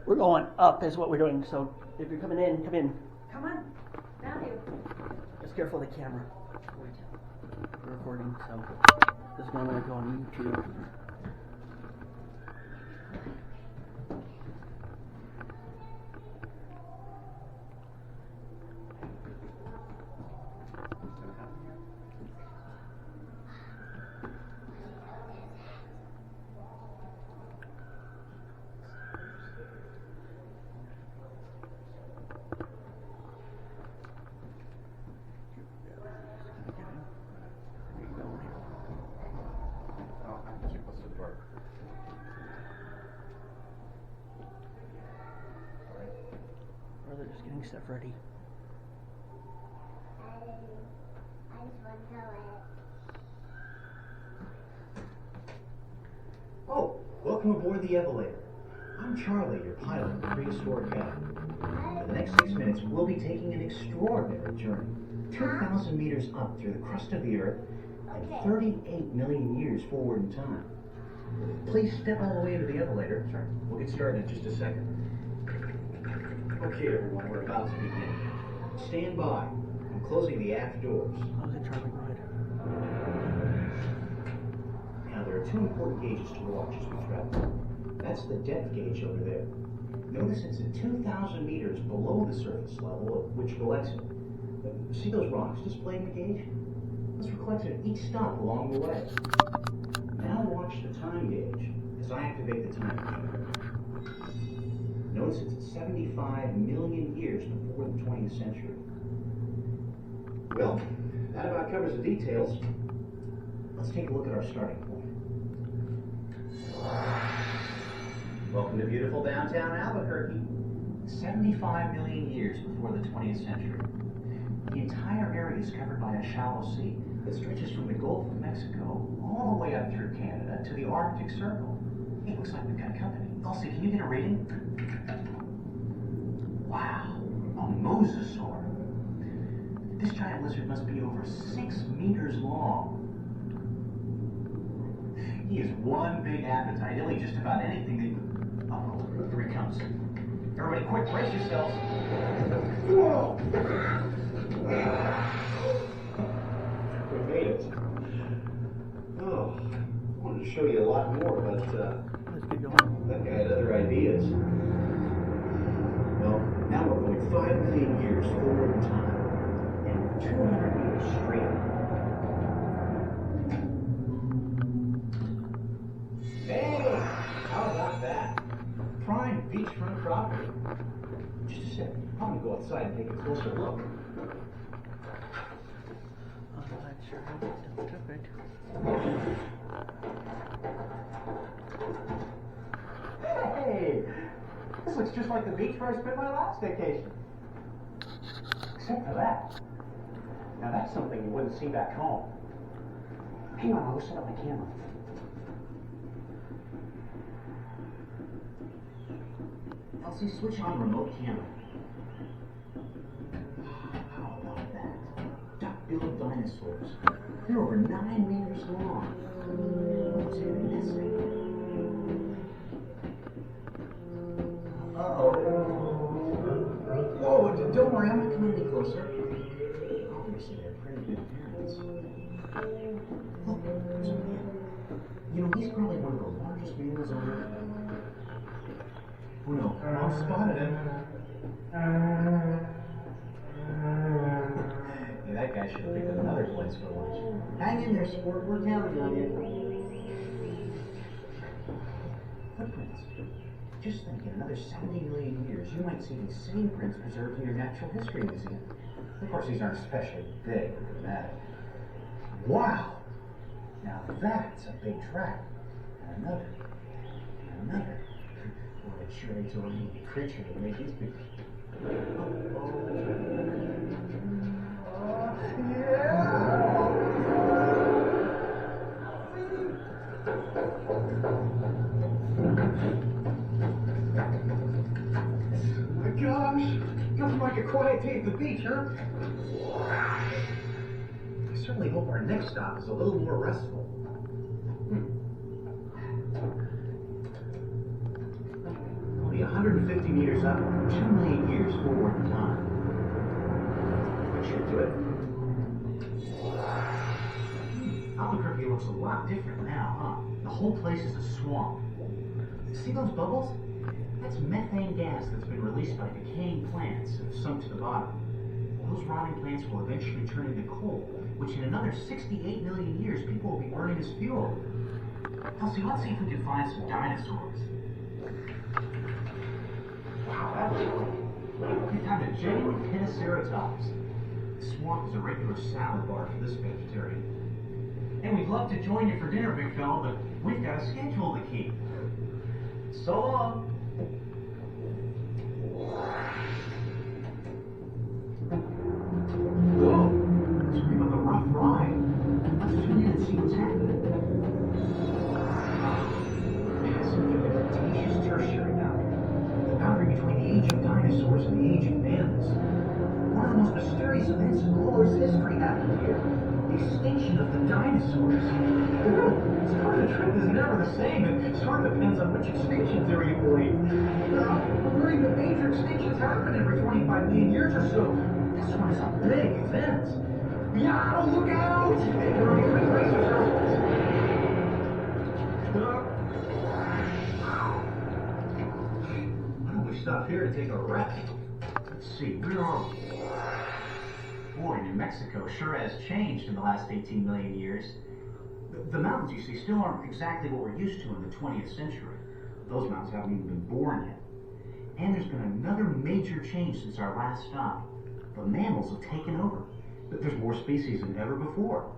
We're going up is what we're doing, so if you're coming in, come in. Come on, down you. Just careful of the camera. We're recording, so this is going to go on YouTube. They're just getting stuff ready. I just want to tell it. Oh, welcome aboard the Evelator. I'm Charlie, your pilot of the prehistoric cabin. For the next 6 minutes, we'll be taking an extraordinary journey. 2,000 meters up through the crust of the Earth and 38 million years forward in time. Please step all the way into the Evelator. Sorry, we'll get started in just a second. Okay, everyone, we're about to begin. Stand by. I'm closing the aft doors. How's it, Charlie? Go ahead. Now, there are two important gauges to watch as we travel. That's the depth gauge over there. Notice it's at 2,000 meters below the surface level at which we'll exit. See those rocks displayed in the gauge? This reflects at each stop along the way. Now watch the time gauge as I activate the timer. Notice it's at 75 million years before the 20th century. Well, that about covers the details. Let's take a look at our starting point. Welcome to beautiful downtown Albuquerque. 75 million years before the 20th century. The entire area is covered by a shallow sea that stretches from the Gulf of Mexico all the way up through Canada to the Arctic Circle. It looks like we've got company. Elsie, can you get a reading? Wow, a mosasaur. This giant lizard must be over 6 meters long. He is one big appetite. He'll eat just about anything that... Oh, here he comes. Everybody quick, brace yourselves. Whoa! We made it. Oh, I wanted to show you a lot more, but Let's get going. that guy had other ideas. Well, now we're going 5 million years forward in time, and 200 meters straight. Hey, how about that? Prime beachfront property. Just a sec. I'm gonna go outside and take a closer look. I'm not sure how to took it. Hey, this looks just like the beach where I spent my last vacation. Except for that. Now that's something you wouldn't see back home. Hang on, I'll go set up my camera. Elsie, switch on remote camera. How about that? Duck-billed dinosaurs. They're over 9 meters long. What's in this thing? Uh-oh. Whoa, don't worry, I'm not coming any closer. Obviously, they're pretty good parents. Look, there's a man. You know, he's probably one of the largest mammals on Earth. Oh no, Mom spotted him. Hey, that guy should have picked up another place for lunch. Hang in there, sport, we're counting on you. Footprints. Just think, in another 70 million years, you might see these same prints preserved in your Natural History Museum. Of course, these aren't especially big or dramatic. Wow! Now that's a big track. And another. And another. Boy, it sure ain't a little creature that made these big. Oh my gosh! Nothing like a quiet day at the beach, huh? I certainly hope our next stop is a little more restful. Only 100 2 million years forward in time. That should do it. Albuquerque looks a lot different now, huh? The whole place is a swamp. See those bubbles? That's methane gas that's been released by decaying plants and have sunk to the bottom. Those rotting plants will eventually turn into coal, which in another 68 million years people will be burning as fuel. Elsie, let's see if we can find some dinosaurs. Wow, that was quick. We found a genuine Pinoceratops. The swamp is a regular salad bar for this vegetarian. And we'd love to join you for dinner, big fella, but we've got a schedule to keep. So long. Whoa! Sorry about the rough ride. Let's tune in and see what's happening. Yes, the Cretaceous Tertiary boundary. The boundary between the age of dinosaurs and the age of mammals. One of the most mysterious events in all Earth's history happened here. The extinction of the dinosaurs. Sort of the truth is never the same. It sort of depends on which extinction theory you believe. We're learning that major extinctions happen every 25 million years or so. This one is a big event. Yeah, look out! Brace yourselves. Why don't we stop here and take a rest? Let's see, where are we? Boy, New Mexico sure has changed in the last 18 million years. The mountains, you see, still aren't exactly what we're used to in the 20th century. Those mountains haven't even been born yet. And there's been another major change since our last stop. The mammals have taken over. There's more species than ever before.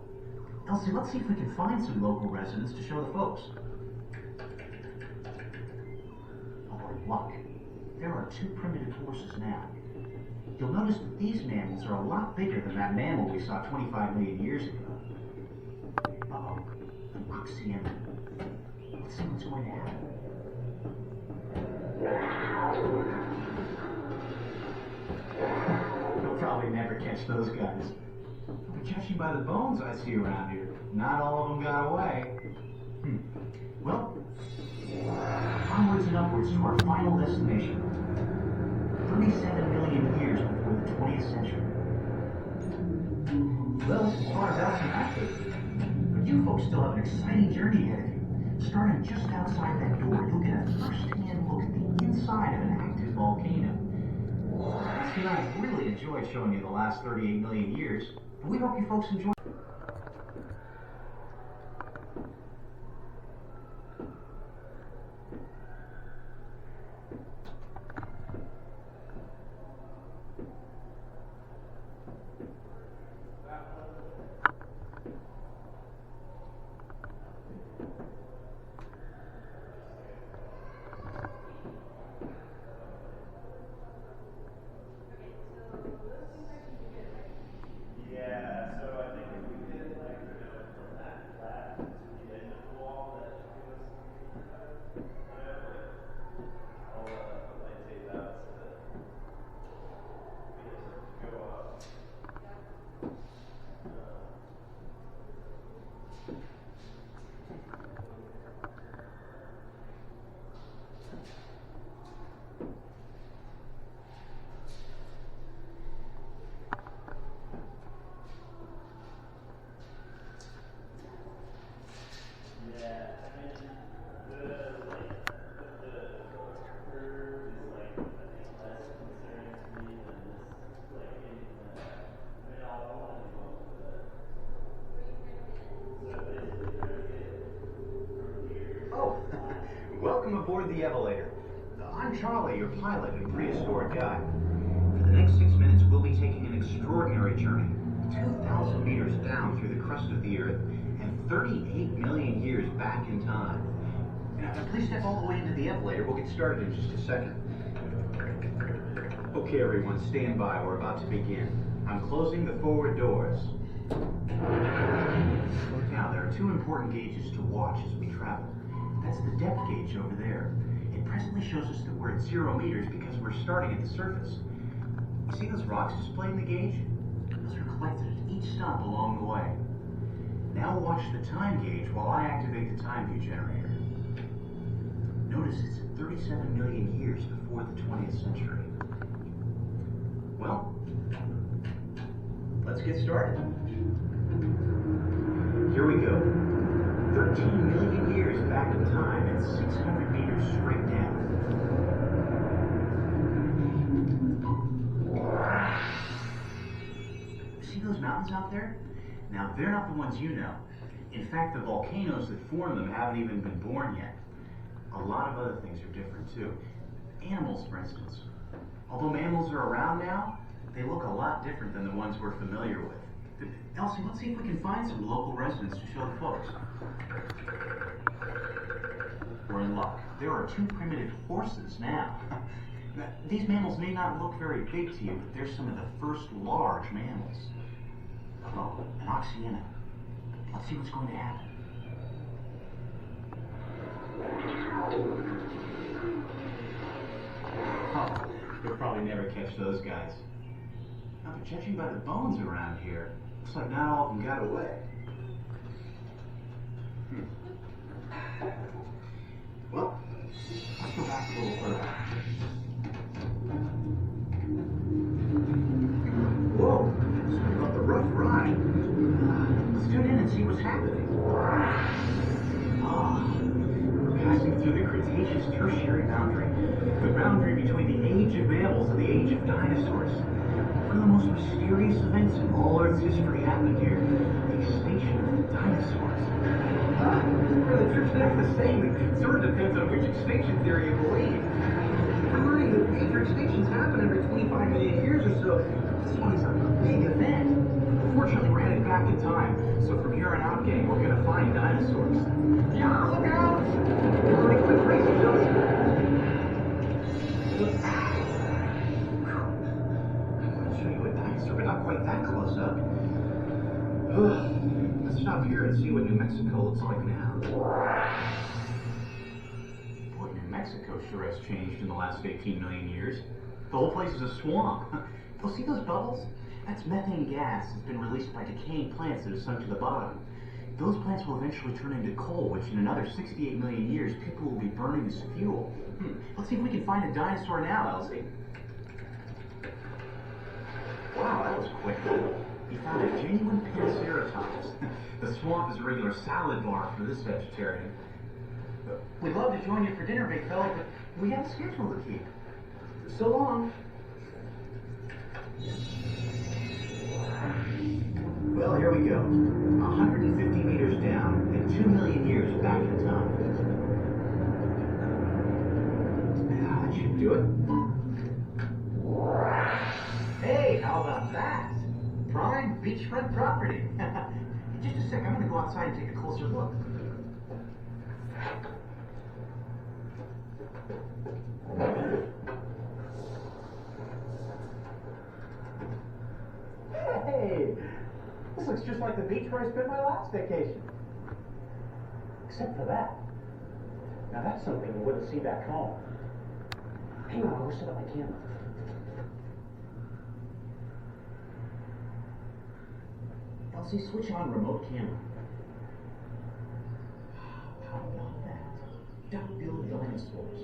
Elsie, let's see if we can find some local residents to show the folks. Our luck. There are 2 primitive horses now. You'll notice that these mammals are a lot bigger than that mammal we saw 25 million years ago. Uh-oh, the rock's the end. Let's see what's going to happen. You'll probably never catch those guys. But judging by the bones I see around here, not all of them got away. Well, onwards and upwards to our final destination. 37 million years before the 20th century. Well, as far as Elsie and I could. But you folks still have an exciting journey ahead of you. Starting just outside that door, you'll get a first-hand look at the inside of an active volcano. Elsie and I really enjoyed showing you the last 38 million years, and we hope you folks enjoy. Welcome aboard the Evelator. I'm Charlie, your pilot and prehistoric guide. For the next 6 minutes, we'll be taking an extraordinary journey, 2,000 meters down through the crust of the Earth, and 38 million years back in time. Now, please step all the way into the Evelator. We'll get started in just a second. Okay, everyone, stand by. We're about to begin. I'm closing the forward doors. Now, there are 2 important gauges to watch as we travel. That's the depth gauge over there. It presently shows us that we're at 0 meters because we're starting at the surface. You see those rocks displayed in the gauge? Those are collected at each stop along the way. Now watch the time gauge while I activate the time view generator. Notice it's 37 million years before the 20th century. Well, let's get started. Here we go. 13 million years back in time and 600 meters straight down. See those mountains out there? Now, they're not the ones you know. In fact, the volcanoes that form them haven't even been born yet. A lot of other things are different too. Animals, for instance. Although mammals are around now, they look a lot different than the ones we're familiar with. Elsie, let's see if we can find some local residents to show the folks. We're in luck. There are 2 primitive horses now. These mammals may not look very big to you, but they're some of the first large mammals. Oh, an Oxyena. Let's see what's going to happen. Oh, you'll probably never catch those guys. Now, but judging by the bones around here, looks like not all of them got away. Well, let's go back a little further. Whoa, sorry about the rough ride. Let's tune in and see what's happening. We're passing through the Cretaceous Tertiary boundary, the boundary between the age of mammals and the age of dinosaurs. One of the most mysterious events in all Earth's history happened here, the extinction of the dinosaurs. The trip's never the same. It sort of depends on which extinction theory you believe. We're learning that major extinctions happen every 25 million years or so. This one is a big event. Fortunately, we're headed back in time, so from here on out, gang, we're gonna find dinosaurs. Yeah, look out! Everybody quit racing, Johnny. I'll show you a dinosaur, but not quite that close up. Let's stop here and see what New Mexico looks like now. Boy, New Mexico sure has changed in the last 18 million years. The whole place is a swamp. Oh, see those bubbles? That's methane gas that's been released by decaying plants that have sunk to the bottom. Those plants will eventually turn into coal, which in another 68 million years, people will be burning as fuel. Let's see if we can find a dinosaur now, Elsie. Wow, that was quick. He found a genuine Panceratops. The swamp is a regular salad bar for this vegetarian. We'd love to join you for dinner, big fella, but we have a schedule to keep. So long. Well, here we go. 150 meters down and 2 million years back in time. That should do it. Hey, how about that? Prime beachfront property. Just a sec, I'm gonna go outside and take a closer look. Hey, this looks just like the beach where I spent my last vacation. Except for that. Now that's something you wouldn't see back home. Hang on, I'll go set up my camera. Elsie, switch on remote camera. How about that? Duck-billed dinosaurs.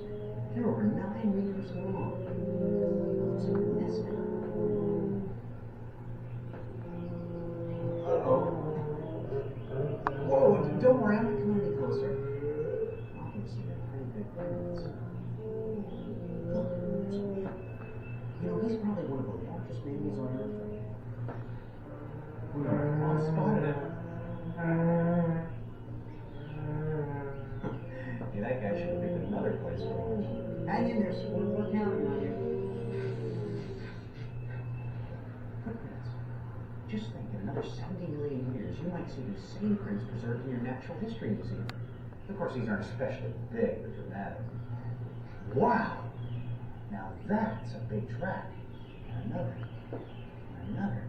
They're over 9 meters long. Looks like a nest now. Uh-oh. Whoa, don't worry, I'm not coming any closer. I can see that pretty big birds. Look, there's a whale. You know, he's probably one of the largest mammals on Earth right now. I spotted him. Hey, that guy should have picked another place for lunch. Hang in there, sport. We're counting on you. Footprints. Just think, in another 70 million years, you might see these same prints preserved in your Natural History Museum. Of course, these aren't especially big or dramatic. Wow! Now that's a big track. And another. And another.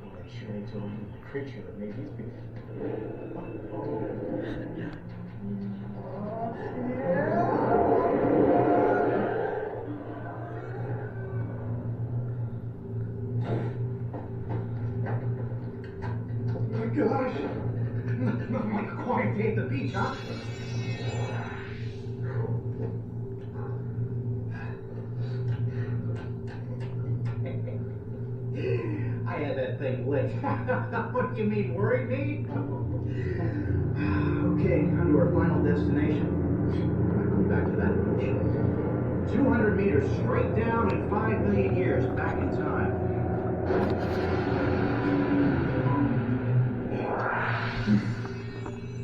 Well, they sure ain't told you the creature that made these people. Gosh! Not my quiet day at the beach, huh? glitch. What do you mean, worried me? Okay, on to our final destination. Going back to that adventure. 200 meters straight down in 5 million years back in time.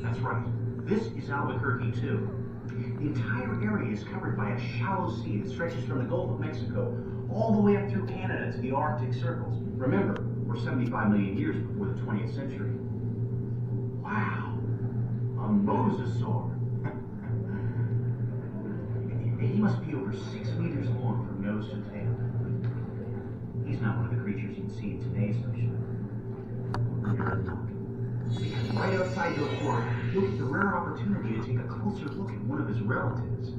That's right. This is Albuquerque 2. The entire area is covered by a shallow sea that stretches from the Gulf of Mexico all the way up through Canada to the Arctic circles. Remember, we're 75 million years before the 20th century. Wow. A mosasaur. He must be over 6 meters long from nose to tail. He's not one of the creatures you'd see in today's ocean. Because right outside your door, you'll get the rare opportunity to take a closer look at one of his relatives.